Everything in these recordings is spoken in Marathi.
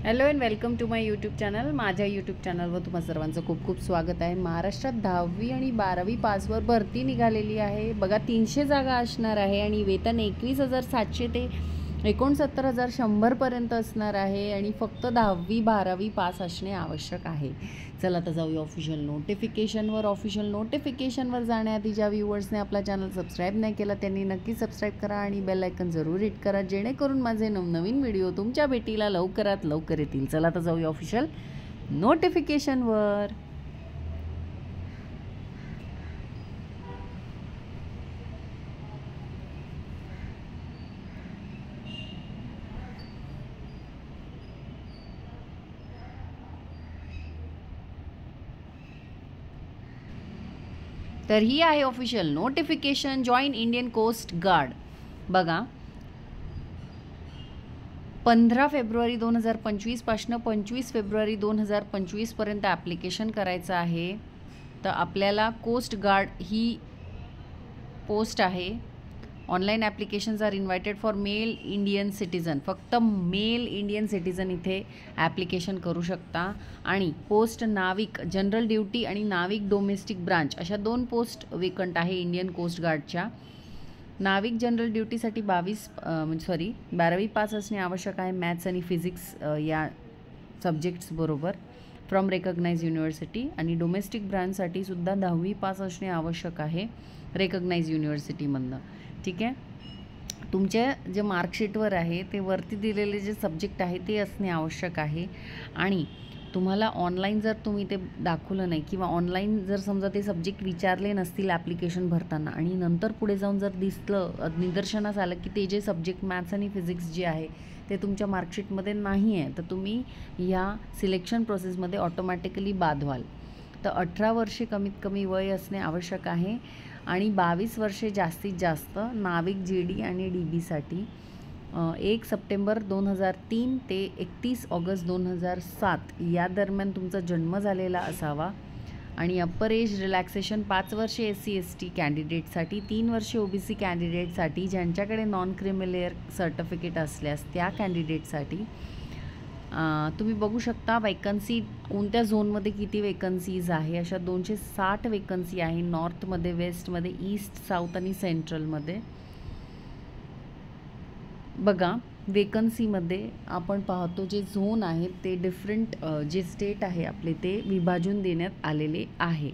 Hello and welcome to my YouTube channel. माझ्या यूट्यूब चॅनलवर तुम्हा सर्वांचं खूप खूप स्वागत आहे. महाराष्ट्रात 10वी आणि 12वी पासवर भरती निघालेली आहे. बघा 300 जागा असणार आहे आणि वेतन 21,700 ते 69,100पर्यंत असणार आहे आणि फक्त 10वी 12वी पास असणे आवश्यक आहे. चला आता जाऊया ऑफिशियल नोटिफिकेशनवर. ऑफिशियल नोटिफिकेशनवर जाण्याआधी ज्या व्ह्यूअर्सने आपला चॅनल सबस्क्राईब नाही केला त्यांनी नक्की सबस्क्राईब करा आणि बेल आयकन जरूर हिट करा, जेणेकरून माझे नवनवीन व्हिडिओ तुमच्या भेटीला लवकरात लवकर येतील. चला आता जाऊया ऑफिशियल नोटिफिकेशनवर. तर ही आहे official notification. Join Indian coast guard. बघा 15 फेब्रुवारी 2025 पासून 25 फेब्रुवारी 2025 पर्यंत ॲप्लिकेशन करायचं आहे. तर आपल्याला कोस्ट गार्ड ही पोस्ट आहे. Online applications are invited for male Indian citizen. फक्त मेल इंडियन सिटीजन इथे ॲप्लिकेशन करू शकता. आणि पोस्ट नाविक जनरल ड्युटी आणि नाविक डोमेस्टिक ब्रांच अशा 2 पोस्ट वेकंट आहे इंडियन कोस्ट गार्डच्या. नाविक जनरल ड्युटीसाठी 12वी पास असणे आवश्यक आहे. मॅथ्स आणि फिजिक्स या सब्जेक्ट्स बरोबर फ्रॉम रेकग्नाइज युनिव्हर्सिटी. आणि डोमेस्टिक ब्रांचसाठी सुद्धा 10वी पास असणे आवश्यक आहे रेकग्नाइज युनिव्हर्सिटीमधनं. ठीक आहे. तुमच्या जे मार्कशीटवर आहे ते वरती दिलेले जे सब्जेक्ट आहे ते असणे आवश्यक आहे. आणि तुम्हाला ऑनलाईन जर तुम्ही ते दाखवलं नाही किंवा ऑनलाईन जर समजा ते सब्जेक्ट विचारले नसतील ॲप्लिकेशन भरताना आणि नंतर पुढे जाऊन जर दिसलं निदर्शनास आलं की ते जे सब्जेक्ट मॅथ्स आणि फिजिक्स जे आहे ते तुमच्या मार्कशीटमध्ये नाही आहे, तर तुम्ही ह्या सिलेक्शन प्रोसेसमध्ये ऑटोमॅटिकली बाद व्हाल. तर 18 वर्षे कमीत कमी वय असणे आवश्यक आहे आणि 22 वर्षे जास्तीत जास्त नाविक JD आणि DBसाठी. 1 सप्टेंबर 2003 ते 31 ऑगस्ट 2007 या दरम्यान तुमचा जन्म झालेला असावा. आणि अप्पर एज रिलॅक्सेशन 5 वर्षे SC ST कॅन्डिडेटसाठी, 3 वर्षे OBC कॅन्डिडेटसाठी, ज्यांच्याकडे नॉन क्रिमिलेअर सर्टिफिकेट असल्यास त्या कॅन्डिडेटसाठी. तुम्ही बघू शकता वॅकन्सी कोणत्या झोनमध्ये किती वेकन्सीज आहे. अशा 260 वेकन्सी आहे नॉर्थमध्ये, वेस्टमध्ये, ईस्ट, साऊथ आणि सेंट्रलमध्ये. बघा वेकन्सीमध्ये आपण पाहतो जे झोन आहेत ते डिफरंट जे स्टेट आहे आपले ते विभाजून देण्यात आलेले आहे.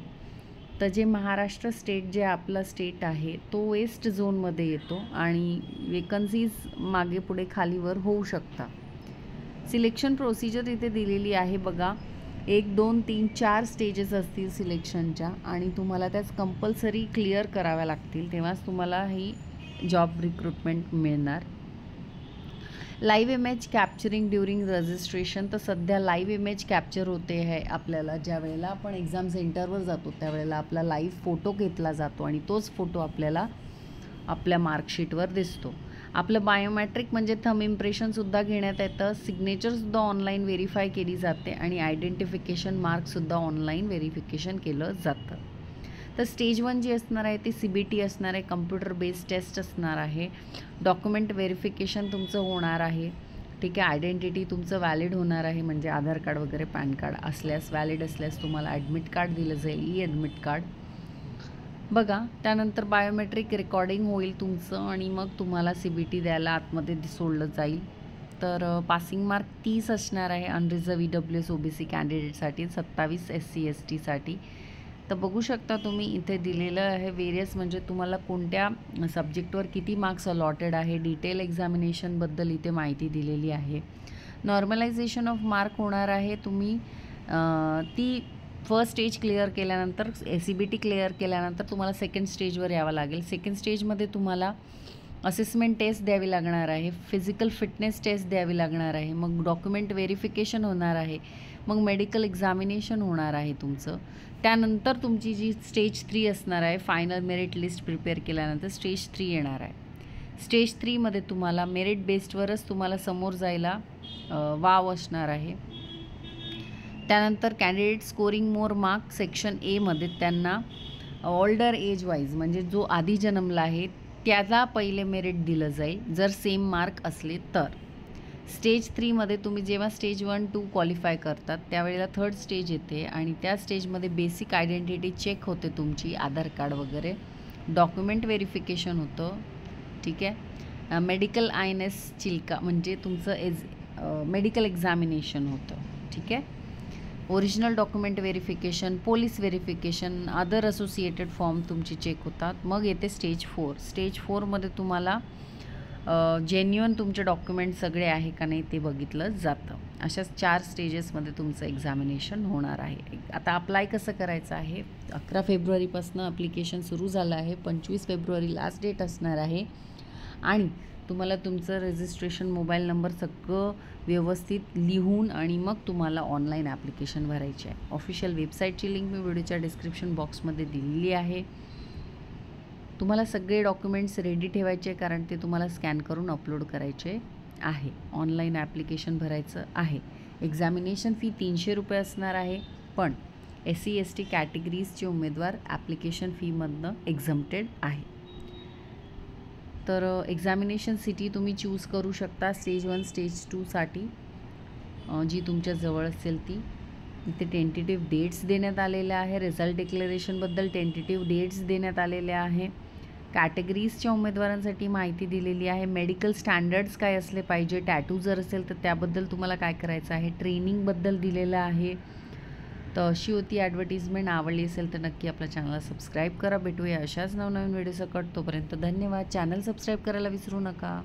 तर जे महाराष्ट्र स्टेट जे आपला स्टेट आहे तो वेस्ट झोनमध्ये येतो आणि वेकन्सीज मागे पुढे खालीवर होऊ शकता. सिलेक्शन प्रोसिजर इथे दिलेली आहे. बघा 1, 2, 3, 4 स्टेजेस असतील सिलेक्शनच्या आणि तुम्हाला त्याच कंपल्सरी क्लिअर कराव्या लागतील, तेव्हाच तुम्हाला ही जॉब रिक्रुटमेंट मिळणार. Live image capturing during registration. तर सध्या लाईव्ह इमेज कॅप्चर होते आहे आपल्याला. ज्या वेळेला आपण एक्झाम सेंटरवर जातो त्यावेळेला आपला लाईव्ह फोटो घेतला जातो आणि तोच फोटो आपल्याला आपल्या मार्कशीटवर दिसतो. आपलं बायोमॅट्रिक म्हणजे थंब इम्प्रेशनसुद्धा घेण्यात येतं. सिग्नेचरसुद्धा ऑनलाईन व्हेरीफाय केली जाते आणि आयडेंटिफिकेशन मार्कसुद्धा ऑनलाईन व्हेरिफिकेशन केलं जातं. तर स्टेज 1 जी असणार आहे ती CBT असणार आहे, कम्प्युटर बेस्ड टेस्ट असणार आहे. डॉक्युमेंट व्हेरिफिकेशन तुमचं होणार आहे. ठीक आहे. आयडेंटिटी तुमचं व्हॅलिड होणार आहे, म्हणजे आधार कार्ड वगैरे पॅन कार्ड असल्यास व्हॅलिड असल्यास तुम्हाला ॲडमिट कार्ड दिलं जाईल, ॲडमिट कार्ड. बघा त्यानंतर बायोमेट्रिक रेकॉर्डिंग होईल तुमचं आणि मग तुम्हाला CBT द्यायला आतमध्ये सोडलं जाईल. तर पासिंग मार्क 30 असणार आहे अनरिझर्व EWS OBC कॅन्डिडेटसाठी, 27 SC STसाठी. तर बघू शकता तुम्ही इथे दिलेलं आहे वेरियस, म्हणजे तुम्हाला कोणत्या सब्जेक्टवर किती मार्क्स अलॉटेड आहे. डिटेल एक्झामिनेशनबद्दल इथे माहिती दिलेली आहे. नॉर्मलायझेशन ऑफ मार्क होणार आहे. तुम्ही ती फर्स्ट स्टेज क्लिअर केल्यानंतर CBT क्लिअर केल्यानंतर तुम्हाला सेकंड स्टेजवर यावं लागेल. सेकंड स्टेजमध्ये तुम्हाला असेसमेंट टेस्ट द्यावी लागणार आहे, फिजिकल फिटनेस टेस्ट द्यावी लागणार आहे, मग डॉक्युमेंट व्हेरिफिकेशन होणार आहे, मग मेडिकल एक्झामिनेशन होणार आहे तुमचं. त्यानंतर तुमची जी स्टेज 3 असणार आहे, फायनल मेरिट लिस्ट प्रिपेअर केल्यानंतर स्टेज 3 येणार आहे. स्टेज 3मध्ये तुम्हाला मेरिट बेस्डवरच तुम्हाला समोर जायला वाव असणार आहे. त्यानंतर candidate scoring more mark section Aमध्ये त्यांना ऑल्डर एज वाईज म्हणजे जो आधी जन्मला आहे त्याला पहिले मेरिट दिलं जाईल जर सेम मार्क असले तर. स्टेज 3मध्ये तुम्ही जेव्हा स्टेज 1, 2 क्वालिफाय करतात त्यावेळेला थर्ड स्टेज येते आणि त्या स्टेजमध्ये बेसिक आयडेंटिटी चेक होते तुमची, आधार कार्ड वगैरे, डॉक्युमेंट व्हेरिफिकेशन होतं, ठीक आहे. मेडिकल INS चिल्का म्हणजे तुमचं मेडिकल एक्झामिनेशन होतं, ठीक आहे. Original document verification, police verification, other associated form तुमचे चेक होतात. मग येते स्टेज 4. स्टेज 4मध्ये तुम्हाला जेन्युअन तुमचे डॉक्युमेंट सगळे आहे का नाही ते बघितलं जातं. अशाच 4 स्टेजेसमध्ये तुमचं एक्झामिनेशन होणार आहे. आता अप्लाय कसं करायचं आहे, 11 फेब्रुवारीपासून ॲप्लिकेशन सुरू झालं आहे. 25 फेब्रुवारी लास्ट डेट असणार आहे आणि तुम्हाला तुमचं रजिस्ट्रेशन, मोबाईल नंबर सगळं व्यवस्थित लिहून आणि मग तुम्हाला ऑनलाईन ॲप्लिकेशन भरायचे आहे. ऑफिशियल वेबसाईटची लिंक मी व्हिडिओच्या डिस्क्रिप्शन बॉक्समध्ये दिलेली आहे. तुम्हाला सगळे डॉक्युमेंट्स रेडी ठेवायचे कारण ते तुम्हाला स्कॅन करून अपलोड करायचे आहे. ऑनलाईन ॲप्लिकेशन भरायचं आहे. एक्झामिनेशन फी 300 रुपये असणार आहे, पण SC ST कॅटेगरीजचे उमेदवार ॲप्लिकेशन फीमधनं एक्झम्प्टेड आहे. तर एक्झामिनेशन सिटी तुम्ही चूज करू शकता स्टेज 1, स्टेज 2साठी जी तुमच्या जवळ असेल ती. इथे टेंटेटिव्ह डेट्स देण्यात आलेल्या आहे. रिझल्ट डिक्लेरेशनबद्दल टेंटेटिव्ह डेट्स देण्यात आलेल्या आहे. कॅटेगरीजच्या उमेदवारांसाठी माहिती दिलेली आहे. मेडिकल स्टँडर्ड्स काय असले पाहिजे, टॅटू जर असेल तर त्याबद्दल तुम्हाला काय करायचं आहे, ट्रेनिंगबद्दल दिलेलं आहे. तर अशी होती ॲडव्हर्टिजमेंट. आवडली असेल तर नक्की आपल्या चॅनलला सबस्क्राईब करा. भेटूया अशाच नवनवीन व्हिडिओसकट. तोपर्यंत धन्यवाद. चॅनल सबस्क्राईब करायला विसरू नका.